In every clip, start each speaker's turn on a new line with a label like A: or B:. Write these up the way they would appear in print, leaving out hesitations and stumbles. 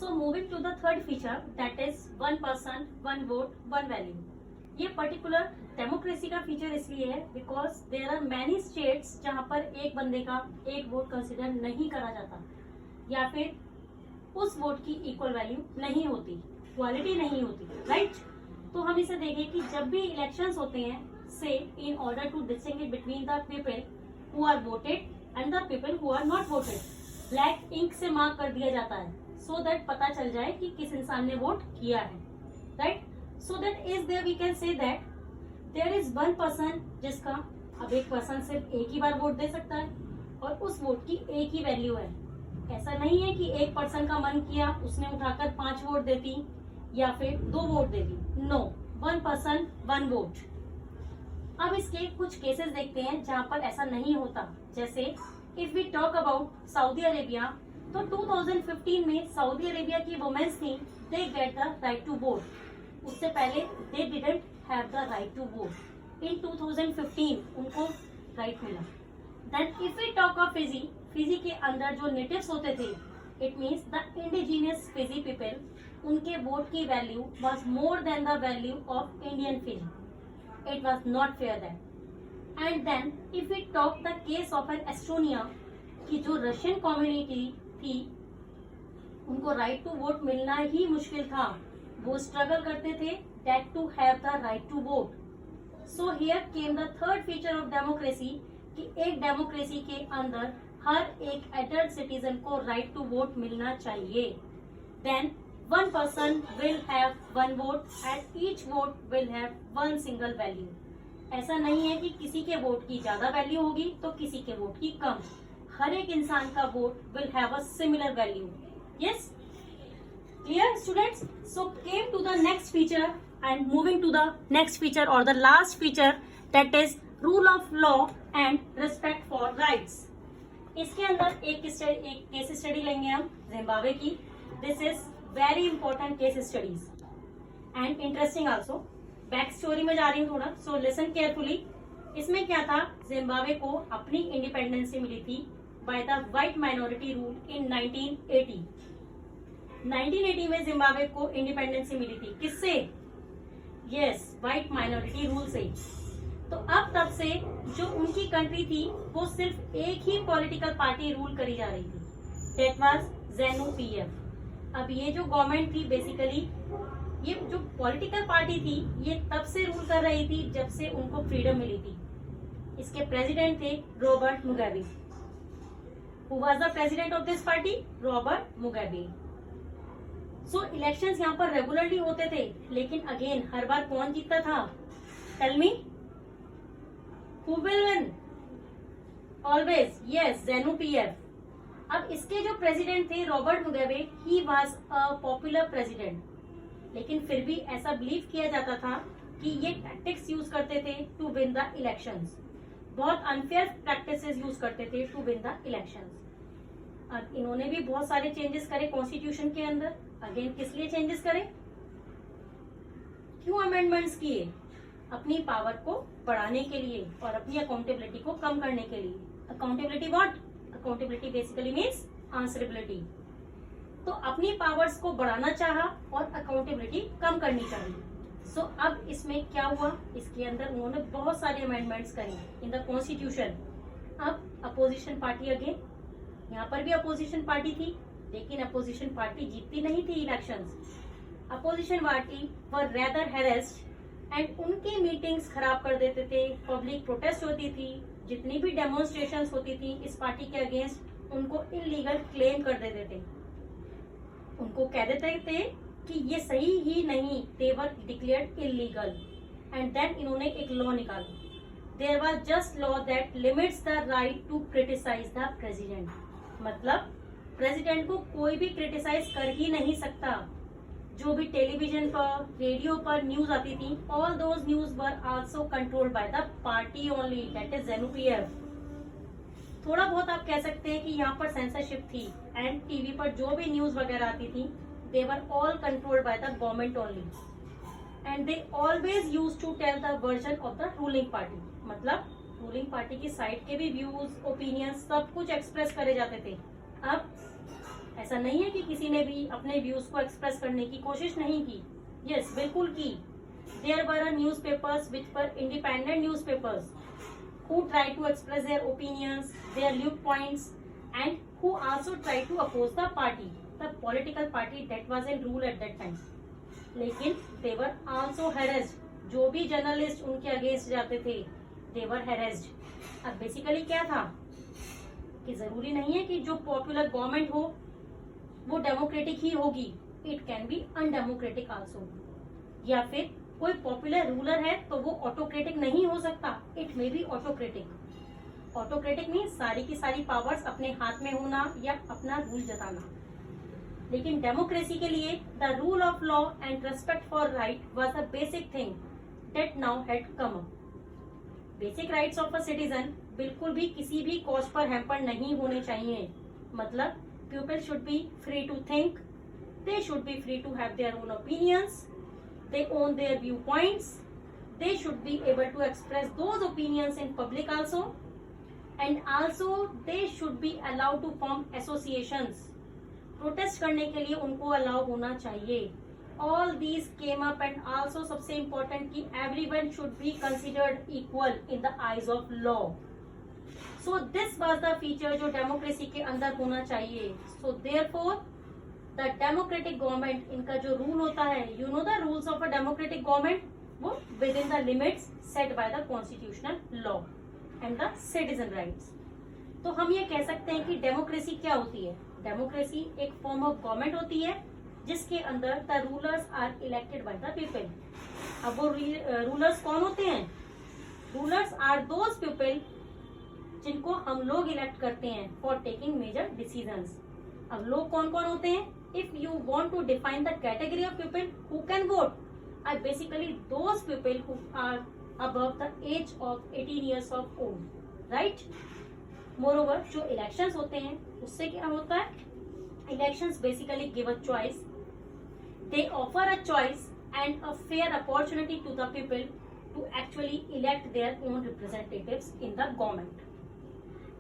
A: So moving to the third feature, that is one person, one vote, one value. ये particular democracy का feature इसलिए है because there are many states जहां पर एक बंदे का एक वोट कंसिडर नहीं करा जाता या फिर उस वोट की इक्वल वैल्यू नहीं होती, क्वालिटी नहीं होती, राइट? तो हम इसे देखें कि जब भी इलेक्शंस होते हैं, so in order to distinguish between the people who are voted and the people who are not voted, black ink से मार्क कर दिया जाता है सो दैट पता चल जाए कि किस इंसान ने वोट किया है, right? So that is there we can say that there is one person जिसका अब एक पर्सन सिर्फ एक ही बार वोट दे सकता है और उस वोट की एक ही वैल्यू है। ऐसा नहीं है कि एक पर्सन का मन किया उसने उठाकर 5 वोट देती या फिर 2 वोट देती, no, one person one vote. अब इसके कुछ केसेस देखते हैं जहां पर ऐसा नहीं होता। जैसे if we talk about Saudi Arabia, तो 2015 में सऊदी अरेबिया की वुमेन्स थी, they get the right to vote. उससे पहले they didn't have the right to vote. In 2015 उनको राइट मिला। Then if we talk of Fiji, Fiji के अंदर जो नेटिव्स होते थे, it means the indigenous Fiji people, उनके वोट की value was more than the value of Indian Fiji. It was not fair that. And then if we talk the case of an Estonia, की जो Russian community थी, उनको right to vote मिलना ही मुश्किल था, वो स्ट्रगल करते थे that to have the right to vote. So here came the third feature of democracy, कि एक डेमोक्रेसी के अंदर हर एक एडल्ट सिटीजन को राइट टू वोट मिलना चाहिए। Then one person will have one vote and each vote will have one single value. ऐसा नहीं है कि किसी के वोट की ज्यादा वैल्यू होगी तो किसी के वोट की कम। हर एक इंसान का vote will have a similar value. Yes, clear students? So came to the next feature and moving to the next feature और the last feature, that is rule of law and respect for rights. इसके अंदर एक case study लेंगे हम Zimbabwe की। This is very important case studies and interesting also. Back story में जा रही हूँ थोड़ा, सो लिसन केयरफुली। इसमें क्या था, जिम्बाब्वे को अपनी इंडिपेंडेंस मिली थी by the white minority rule in 1980। 1980 में जिम्बाब्वे को इंडिपेंडेंस मिली थी, किससे? यस, व्हाइट माइनॉरिटी रूल से। तो अब तब से जो उनकी कंट्री थी वो सिर्फ एक ही पॉलिटिकल पार्टी रूल करी जा रही थी, दैट वाज ZANU-PF। अब ये जो गवर्नमेंट थी, बेसिकली ये जो पॉलिटिकल पार्टी थी, ये तब से रूल कर रही थी जब से उनको फ्रीडम मिली थी। इसके प्रेसिडेंट थे Robert Mugabe. Who was the president of this party? Robert Mugabe. So elections यहाँ पर रेगुलरली होते थे, लेकिन अगेन हर बार कौन जीतता था? Tell me, who will win? Always, yes, ZANU-PF। अब इसके जो प्रेसिडेंट थे Robert Mugabe, he was a popular president, लेकिन फिर भी ऐसा बिलीव किया जाता था कि ये टैक्टिक्स यूज करते थे टू विन द इलेक्शंस। बहुत अनफेयर प्रैक्टिसेस यूज करते थे टू विन द इलेक्शंस। अब इन्होंने भी बहुत सारे चेंजेस करे कॉन्स्टिट्यूशन के अंदर। अगेन किस लिए चेंजेस करे, क्यों अमेंडमेंट्स किए? अपनी पावर को बढ़ाने के लिए और अपनी अकाउंटेबिलिटी को कम करने के लिए। Accountability what? Accountability basically means answerability. तो अपनी पावर्स को बढ़ाना चाहा और अकाउंटेबिलिटी कम करनी चाहिए। सो अब इसमें क्या हुआ, इसके अंदर उन्होंने बहुत सारे अमेंडमेंट्स करे इन द कॉन्स्टिट्यूशन। अब अपोजिशन पार्टी, अगेन यहाँ पर भी अपोजिशन पार्टी थी, लेकिन अपोजिशन पार्टी जीतती नहीं थी elections. Opposition party were rather harassed and उनकी मीटिंग्स खराब कर देते थे, पब्लिक प्रोटेस्ट होती थी, जितनी भी डेमोन्स्ट्रेशंस होती थी इस पार्टी के अगेंस्ट, उनको इलीगल क्लेम कर देते थे। उनको कह देते थे कि ये सही ही नहीं, they were declared illegal. And then इन्होंने एक लॉ निकाला, there was just law that limits the right to criticise the president. मतलब प्रेसिडेंट को कोई भी क्रिटिसाइज कर ही नहीं सकता। जो भी टेलीविजन पर, रेडियो पर न्यूज आती थी, all those news were also controlled by the party only, that is ZANU-PF। थोड़ा बहुत आप कह सकते हैं कि यहाँ पर सेंसरशिप थी एंड टीवी पर जो भी न्यूज वगैरह आती थी, they were all controlled by the government only and they always use to tell the version of the ruling party. मतलब रूलिंग पार्टी की साइड के भी व्यूज, ओपिनियन सब कुछ एक्सप्रेस करे जाते थे। अब ऐसा नहीं है कि किसी ने भी अपने व्यूज को एक्सप्रेस करने की कोशिश नहीं की। यस, बिल्कुल की। There were newspapers which were independent newspapers who try to express their opinions, their viewpoints, and who also try to oppose the party, the political party that was in rule at that time. लेकिन they were also harassed. जो भी journalist उनके against जाते थे, they were harassed. अब basically क्या था कि जरूरी नहीं है कि जो पॉपुलर गवर्नमेंट हो वो डेमोक्रेटिक ही होगी, it can be undemocratic also. या फिर कोई पॉपुलर रूलर है तो वो ऑटोक्रेटिक नहीं हो सकता, it may be autocratic. Autocratic mean सारी की सारी पावर्स अपने हाथ में होना या अपना रूल जताना। लेकिन डेमोक्रेसी के लिए the rule of law and respect for right was the basic thing that now had come up. Basic rights of a citizen बिल्कुल भी किसी भी कॉज पर हैम्पर नहीं होने चाहिए। मतलब people should be free to think, they should be free to have their own opinions, they own their viewpoints, they should be able to express those opinions in public also, and also they should be allowed to form associations. Protest करने के लिए उनको allow होना चाहिए। All these came up, and also सबसे important कि everyone should be considered equal in the eyes of law. So this was the feature जो democracy के अंदर होना चाहिए। So therefore the democratic government, इनका जो रूल होता है, you know the rules of a democratic government, वो within the limits set by the constitutional law and the citizen rights. तो हम ये कह सकते हैं कि डेमोक्रेसी क्या होती है। डेमोक्रेसी एक फॉर्म ऑफ गवर्नमेंट होती है जिसके अंदर the rulers are elected by the people. अब वो रूलर्स कौन होते हैं? रूलर्स आर दोज पीपल जिनको हम लोग इलेक्ट करते हैं फॉर टेकिंग मेजर डिसीजंस। अब लोग कौन कौन होते हैं? If you want to define the category of people who can vote, are basically those people who are above the age of 18 years of old, right? Moreover, जो elections होते हैं उससे क्या होता है? Elections basically give a choice. They offer a choice and a fair opportunity to the people to actually elect their own representatives in the government.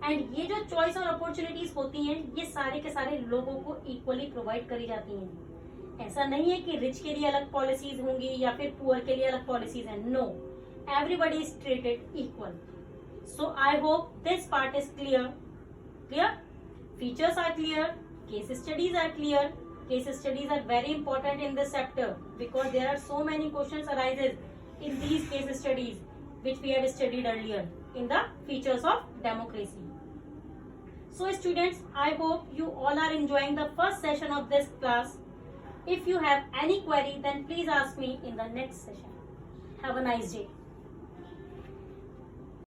A: And ये जो choice और अपॉर्चुनिटीज होती हैं ये सारे के सारे लोगों को इक्वली प्रोवाइड करी जाती हैं। ऐसा नहीं है कि रिच के लिए अलग पॉलिसीज होंगी या फिर पुअर के लिए अलग पॉलिसीज हैं। No, everybody is treated equal. So I hope this part is clear. Features are clear, case studies are clear. Case studies are very important in this chapter because there are so many questions arises in these case studies which we have studied earlier in the features of democracy. So students, I hope you all are enjoying the first session of this class. If you have any query, then please ask me in the next session. Have a nice day.